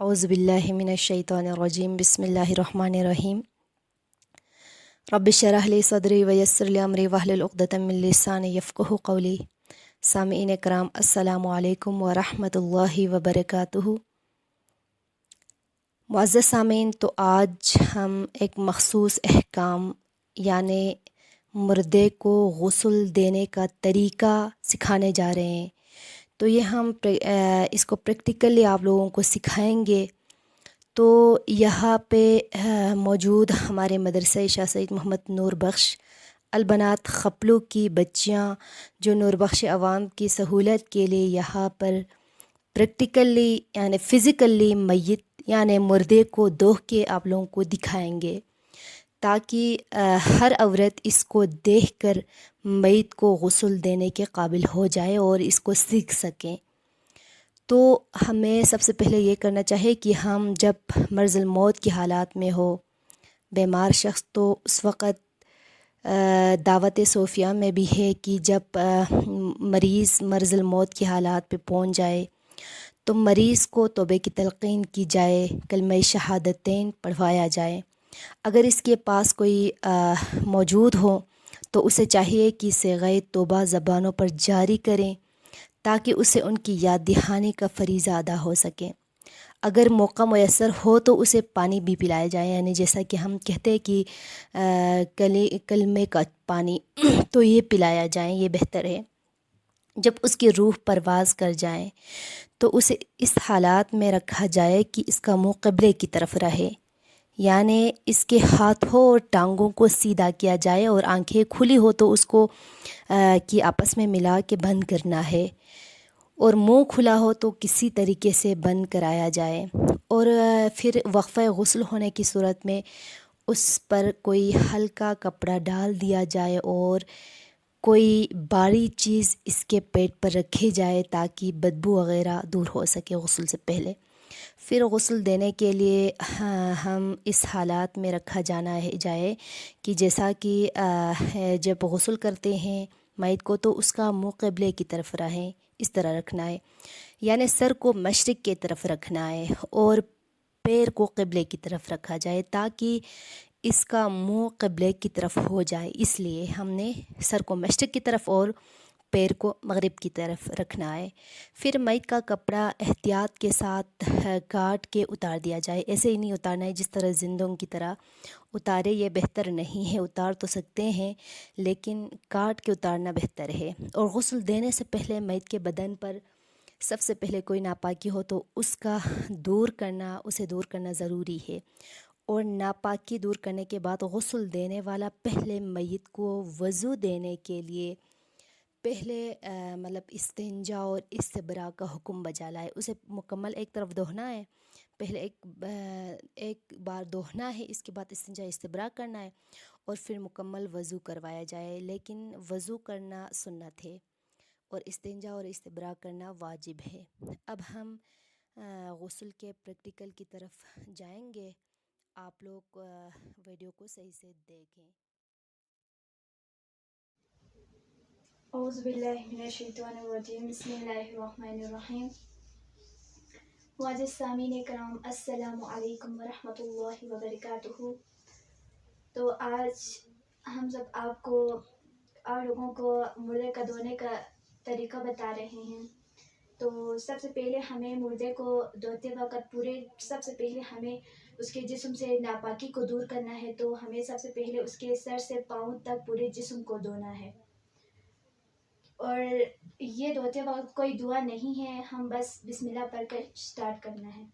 اعوذ باللہ من الشیطان الرجیم بسم اللہ الرحمن الرحیم رب اشرح لی صدری ویسر لی امری واحلل عقدۃ من لسانی یفقہوا قولی۔ سامعین کرام، السلام علیکم ورحمۃ اللہ وبرکاتہ۔ معزز سامعین، تو آج ہم ایک مخصوص احکام یعنی مردے کو غسل دینے کا طریقہ سکھانے جا رہے ہیں۔ تو یہ ہم اس کو پریکٹیکلی آپ لوگوں کو سکھائیں گے۔ تو یہاں پہ موجود ہمارے مدرسہ شاہ سید محمد نور بخش البنات خپلو کی بچیاں جو نور بخش عوام کی سہولت کے لیے یہاں پر پریکٹیکلی یعنی فزیکلی میت یعنی مردے کو دوہ کے آپ لوگوں کو دکھائیں گے، تاکہ ہر عورت اس کو دیکھ کر میت کو غسل دینے کے قابل ہو جائے اور اس کو سیکھ سکیں۔ تو ہمیں سب سے پہلے یہ کرنا چاہیے کہ ہم جب مرض الموت کی حالات میں ہو بیمار شخص، تو اس وقت دعوت صوفیہ میں بھی ہے کہ جب مریض مرض الموت کی حالات پہ پہنچ جائے تو مریض کو توبہ کی تلقین کی جائے، کلمہ شہادتین پڑھوایا جائے۔ اگر اس کے پاس کوئی موجود ہو تو اسے چاہیے کہ صیغہ توبہ زبانوں پر جاری کریں تاکہ اسے ان کی یاد دہانی کا فریضہ ادا ہو سکے۔ اگر موقع میسر ہو تو اسے پانی بھی پلایا جائے، یعنی جیسا کہ ہم کہتے ہیں کہ کلمے کا پانی تو یہ پلایا جائے، یہ بہتر ہے۔ جب اس کی روح پرواز کر جائے تو اسے اس حالات میں رکھا جائے کہ اس کا منہ قبلے کی طرف رہے، یعنی اس کے ہاتھوں اور ٹانگوں کو سیدھا کیا جائے اور آنکھیں کھلی ہو تو اس کو کی آپس میں ملا کے بند کرنا ہے، اور منہ کھلا ہو تو کسی طریقے سے بند کرایا جائے۔ اور پھر وقفہ غسل ہونے کی صورت میں اس پر کوئی ہلکا کپڑا ڈال دیا جائے اور کوئی باری چیز اس کے پیٹ پر رکھی جائے تاکہ بدبو وغیرہ دور ہو سکے غسل سے پہلے۔ پھر غسل دینے کے لیے ہم اس حالات میں رکھا جائے کہ جیسا کہ جب غسل کرتے ہیں میت کو تو اس کا منہ قبلے کی طرف رہے، اس طرح رکھنا ہے، یعنی سر کو مشرق کی طرف رکھنا ہے اور پیر کو قبلے کی طرف رکھا جائے تاکہ اس کا منہ قبلے کی طرف ہو جائے۔ اس لیے ہم نے سر کو مشرق کی طرف اور پیر کو مغرب کی طرف رکھنا ہے۔ پھر میت کا کپڑا احتیاط کے ساتھ کاٹ کے اتار دیا جائے، ایسے ہی نہیں اتارنا ہے جس طرح زندوں کی طرح اتارے، یہ بہتر نہیں ہے۔ اتار تو سکتے ہیں لیکن کاٹ کے اتارنا بہتر ہے۔ اور غسل دینے سے پہلے میت کے بدن پر سب سے پہلے کوئی ناپاکی ہو تو اسے دور کرنا ضروری ہے، اور ناپاکی دور کرنے کے بعد غسل دینے والا پہلے میت کو وضو دینے کے لیے پہلے استنجا اور استبراء کا حکم بجا لائے۔ اسے مکمل ایک طرف دہنا ہے، پہلے ایک بار دہنا ہے، اس کے بعد استنجا استبراء کرنا ہے اور پھر مکمل وضو کروایا جائے۔ لیکن وضو کرنا سنت ہے اور استنجا اور استبراء کرنا واجب ہے۔ اب ہم غسل کے پریکٹیکل کی طرف جائیں گے، آپ لوگ ویڈیو کو صحیح سے دیکھیں۔ اعوذ باللہ من الشیطان الرجیم، بسم اللہ الرحمن الرحیم۔ معزز سامعین کرام، السلام علیکم ورحمۃ اللہ وبرکاتہ۔ تو آج ہم سب آپ لوگوں کو مردے کا دھونے کا طریقہ بتا رہے ہیں۔ تو سب سے پہلے ہمیں مردے کو دھوتے وقت سب سے پہلے ہمیں اس کے جسم سے ناپاکی کو دور کرنا ہے، تو ہمیں سب سے پہلے اس کے سر سے پاؤں تک پورے جسم کو دھونا ہے۔ اور یہ دھوتے وقت کوئی دعا نہیں ہے، ہم بس بسم اللہ پڑھ کر سٹارٹ کرنا ہے۔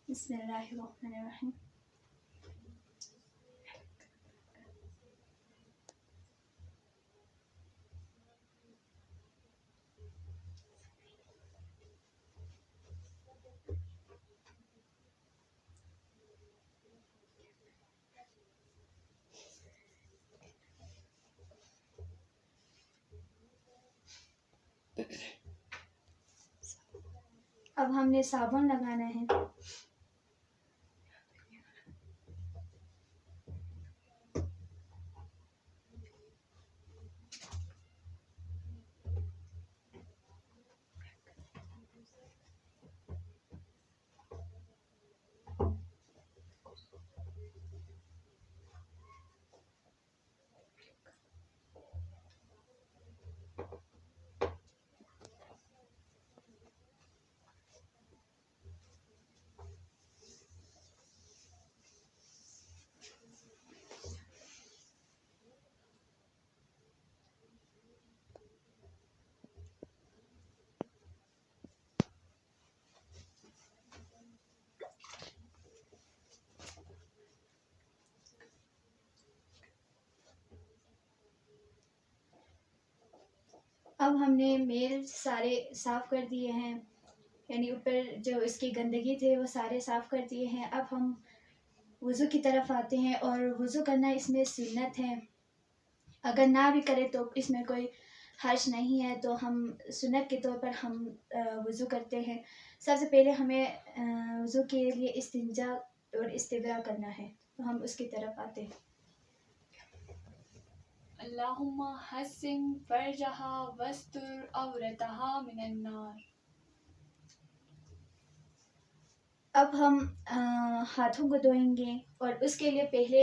بسم اللہ الرحمن الرحیم۔ اب ہم نے صابن لگانا ہے۔ اب ہم نے میل سارے صاف کر دیے ہیں، یعنی اوپر جو اس کی گندگی تھے وہ سارے صاف کر دیے ہیں۔ اب ہم وضو کی طرف آتے ہیں، اور وضو کرنا اس میں سنت ہے، اگر نہ بھی کرے تو اس میں کوئی حرج نہیں ہے، تو ہم سنت کے طور پر ہم وضو کرتے ہیں۔ سب سے پہلے ہمیں وضو کے لیے استنجا اور استبرا کرنا ہے، تو ہم اس کی طرف آتے ہیں۔ اللہم حسن فرجہا واستر عورتہا من النار۔ اب ہم ہاتھوں کو دھوئیں گے، اور اس کے لیے پہلے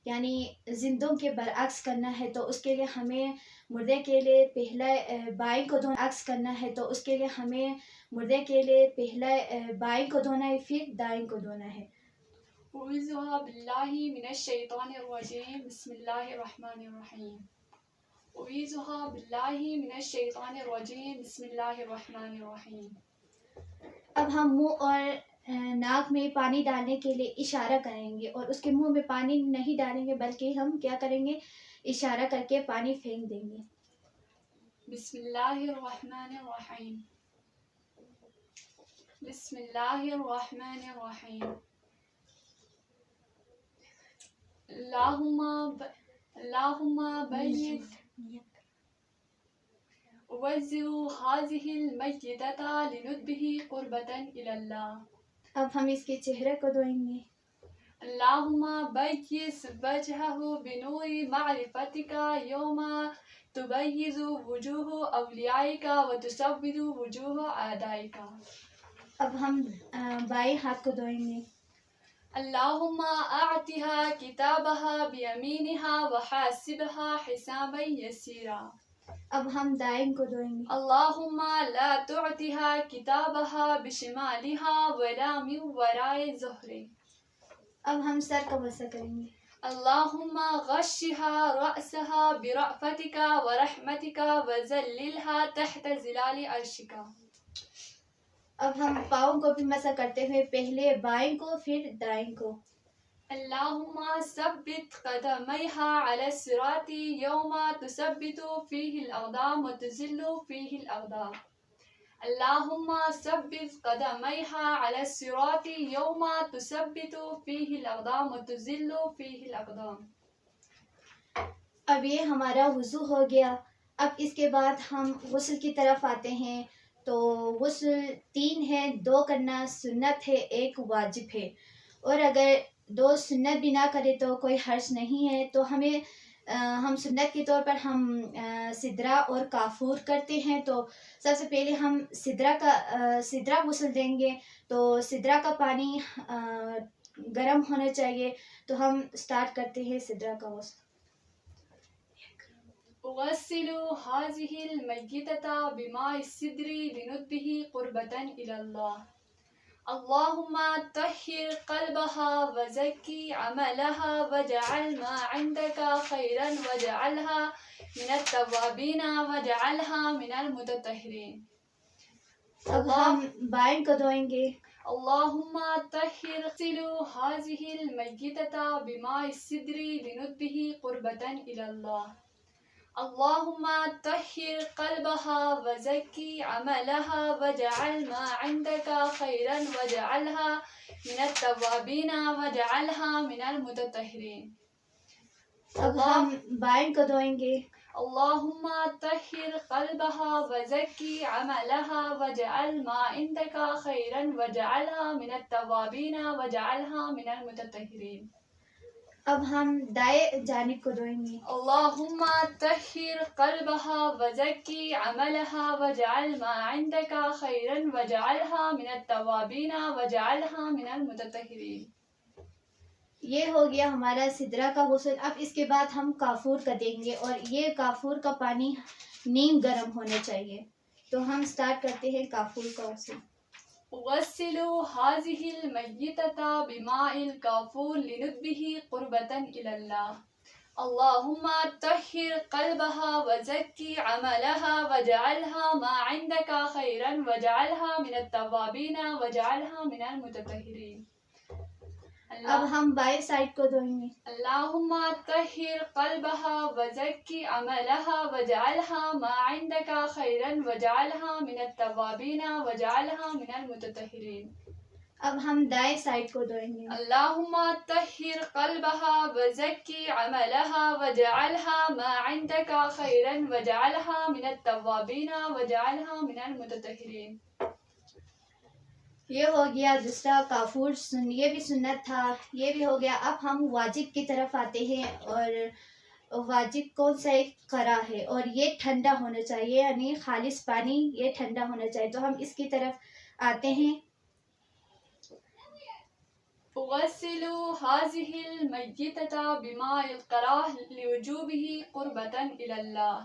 یعنی زندوں کے برعکس کرنا ہے، تو اس کے لیے ہمیں مردے کے لیے پہلے بائیں کو دھونا، عکس کرنا ہے تو اس کے لیے ہمیں مردے کے لیے پہلے بائیں کو دھونا ہے، پھر دائیں کو دھونا ہے۔ اعوذ باللہ من الشیطان الرجیم، بسم اللہ الرحمن الرحیم۔ اعوذ باللہ من الشیطان الرجیم، بسم اللہ الرحمن الرحیم۔ اب ہم منہ اور ناک میں پانی ڈالنے کے لیے اشارہ کریں گے، اور اس کے منہ میں پانی نہیں ڈالیں گے، بلکہ ہم کیا کریں گے، اشارہ کر کے پانی پھینک دیں گے۔ بسم اللہ الرحمن الرحیم، بسم اللہ الرحمن الرحیم۔ اللہم بیت وزروا هذه المجدة لندبه قربة إلى الله۔ اب ہم اس کے چہرے کو دھوئیں گے۔ اللہم بیس وجہہ بنور معرفتك یوم تبیض وجوہ اولیائک وتسود وجوہ اعدائک۔ اب ہم بائیں ہاتھ کو دھوئیں گے۔ اللہم اعطها کتابها بیمینها وحاسبها حسابا یسیرا۔ اب ہم دائیں کو دھوئیں گے۔ اللہم لا تعطها کتابها بشمالها ولا من وراء ظہرک۔ اب ہم سر کا مسح کریں گے۔ اللہم غشها رأسها برأفتك ورحمتك وذللها تحت ظلال عرشك۔ اب ہم پاؤں کو بھی مسح کرتے ہوئے پہلے بائیں کو پھر دائیں کو۔ اللہم ثبت قدمیها على الصراط یوم تثبت فیہ الاقدام وتزل فیہ الاقدام۔ اللہم ثبت قدمیها على الصراط یوم تثبت فیہ الاقدام وتزل فیہ الاقدام۔ اب یہ ہمارا وضو ہو گیا۔ اب اس کے بعد ہم غسل کی طرف آتے ہیں، تو غسل 3 ہے، 2 کرنا سنت ہے، 1 واجب ہے، اور اگر 2 سنت بھی نہ کرے تو کوئی حرج نہیں ہے، تو ہم سنت کے طور پر ہم سدرا اور کافور کرتے ہیں۔ تو سب سے پہلے ہم سدرا غسل دیں گے، تو سدرا کا پانی گرم ہونا چاہیے، تو ہم سٹارٹ کرتے ہیں سدرا کا غسل۔ اغسلوا هذه الميتة بماء السدر لندبه قربة إلى الله۔ اللهم طهر قلبها وزكي عملها واجعل ما عندك خيرا واجعلها من التوابين واجعلها من المتطهرين۔ اب ہم بائیں کو دھوئیں گے۔ اللهم طهر اغسلوا هذه الميتة بماء السدر لندبه قربة إلى الله۔ اللهم طهر قلبها وزكي عملها واجعل ما عندك خيرا واجعلها من التوابين واجعلها من المتطهرين۔ اب ہم بائیں کو دھوئیں گے۔ اللهم طهر قلبها وزكي عملها واجعل ما عندك خيرا واجعلها من التوابين واجعلها من المتطهرين۔ اب ہم دائیں جانب کو دھوئیں گے۔ اللهم طهر قلبها وزكي عملها واجعل ما عندك خيرا واجعلها من التوابين واجعلها من المتطهرين۔ یہ ہو گیا ہمارا سدرا کا غسل۔ اب اس کے بعد ہم کافور کا دیں گے، اور یہ کافور کا پانی نیم گرم ہونا چاہیے، تو ہم سٹارٹ کرتے ہیں کافور کا غسل۔ غسلوا هذه الميتة بماء الكافور لندبه قربة إلى الله۔ اللهم طهر قلبها وزكي عملها واجعلها ما عندك خيرا واجعلها من التوابين واجعلها من المتطهرين۔ اب ہم بائیں سائڈ کو دھوئیں گے. اللہم طہر قلبہا وزکی عملہا وجعلہا ما عندک خیرا وجعلہا من التوابین وجعلہا من المتطہرین. اب ہم دائیں سائڈ کو دھوئیں گے. اللہم طہر قلبہا وزکی عملہا وجعلہا ما عندک خیرا وجعلہا من التوابین وجعلہا من المتطہرین. یہ ہو گیا دوسرا کافور یہ بھی سنت تھا، یہ بھی ہو گیا. اب ہم واجب کی طرف آتے ہیں، اور واجب کون سا ایک قرا ہے، اور یہ ٹھنڈا ہونا چاہیے، یعنی خالص پانی یہ ٹھنڈا ہونا چاہیے. تو ہم اس کی طرف آتے ہیں. غسلوا هذه الميتة بماء القراه لوجوبه قربة إلى الله.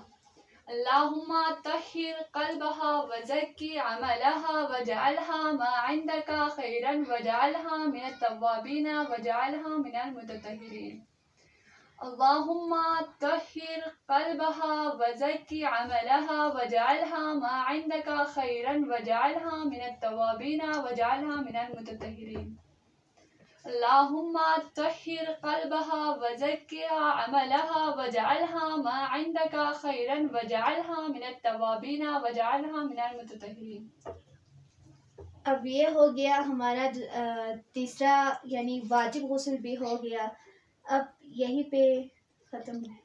اللهم طهر قلبها وزكي عملها وجعلها ما عندك خيرا وجعلها من التوابين وجعلها من المتطهرين. اللهم طهر قلبها وزكي عملها وجعلها ما عندك خيرا وجعلها من التوابين وجعلها من المتطهرين. اللهم طهر قلبها وزكي عملها وجعلها ما عندك خيرا وجعلها من التوابين وجعلها من المتطهرين. اب یہ ہو گیا ہمارا تیسرا، یعنی واجب غسل بھی ہو گیا. اب یہیں پہ ختم ہے.